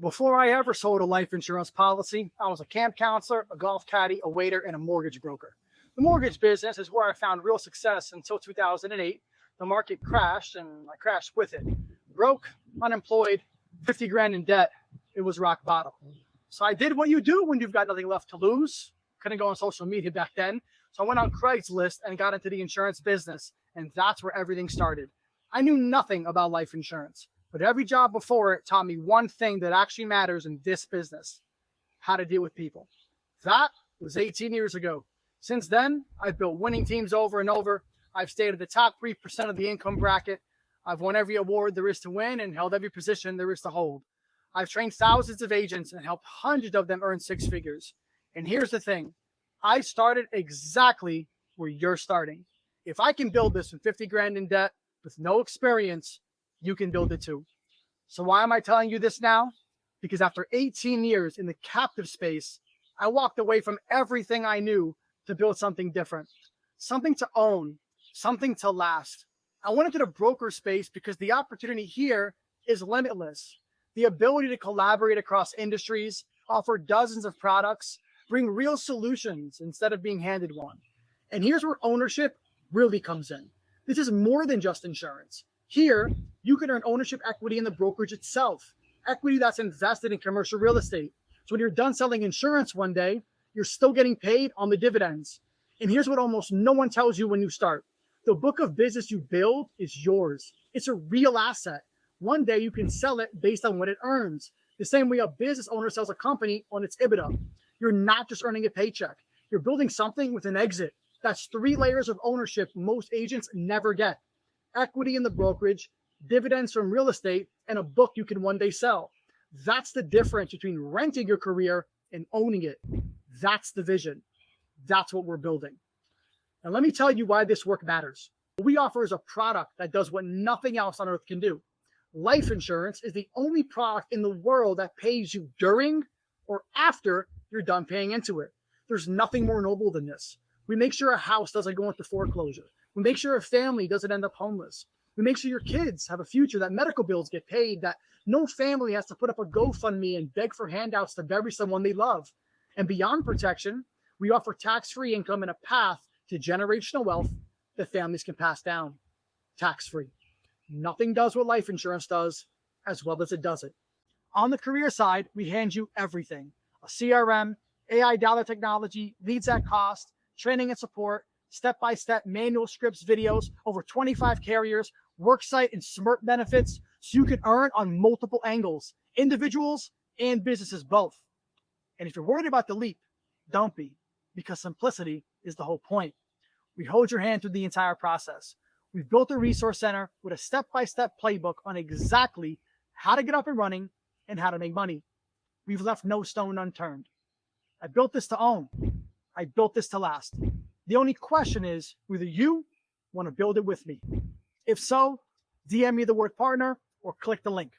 Before I ever sold a life insurance policy, I was a camp counselor, a golf caddy, a waiter, and a mortgage broker. The mortgage business is where I found real success until 2008. The market crashed and I crashed with it. Broke, unemployed, 50 grand in debt. It was rock bottom. So I did what you do when you've got nothing left to lose. Couldn't go on social media back then. So I went on Craigslist and got into the insurance business. And that's where everything started. I knew nothing about life insurance, but every job before it taught me one thing that actually matters in this business: how to deal with people. That was 18 years ago. Since then, I've built winning teams over and over. I've stayed at the top 3% of the income bracket. I've won every award there is to win and held every position there is to hold. I've trained thousands of agents and helped hundreds of them earn six figures. And here's the thing. I started exactly where you're starting. If I can build this with 50 grand in debt with no experience, you can build it too. So why am I telling you this now? Because after 18 years in the captive space, I walked away from everything I knew to build something different, something to own, something to last. I went into the broker space because the opportunity here is limitless. The ability to collaborate across industries, offer dozens of products, bring real solutions instead of being handed one. And here's where ownership really comes in. This is more than just insurance. Here, you can earn ownership equity in the brokerage itself, equity that's invested in commercial real estate. So when you're done selling insurance one day, you're still getting paid on the dividends. And here's what almost no one tells you when you start. The book of business you build is yours. It's a real asset. One day you can sell it based on what it earns. The same way a business owner sells a company on its EBITDA. You're not just earning a paycheck. You're building something with an exit. That's 3 layers of ownership most agents never get. Equity in the brokerage, dividends from real estate, and a book you can one day sell. That's the difference between renting your career and owning it. That's the vision. That's what we're building. And let me tell you why this work matters. What we offer is a product that does what nothing else on earth can do. Life insurance is the only product in the world that pays you during or after you're done paying into it. There's nothing more noble than this. We make sure a house doesn't go into foreclosure. We make sure a family doesn't end up homeless. We make sure your kids have a future, that medical bills get paid, that no family has to put up a GoFundMe and beg for handouts to bury someone they love. And beyond protection, we offer tax-free income and a path to generational wealth that families can pass down, tax-free. Nothing does what life insurance does as well as it does it. On the career side, we hand you everything: a CRM, AI data technology, leads at cost, training and support, step-by-step manual scripts, videos, over 25 carriers, worksite and smart benefits, so you can earn on multiple angles, individuals and businesses both. And if you're worried about the leap, don't be, because simplicity is the whole point. We hold your hand through the entire process. We've built a resource center with a step-by-step playbook on exactly how to get up and running and how to make money. We've left no stone unturned. I built this to own. I built this to last. The only question is whether you want to build it with me. If so, DM me the word partner or click the link.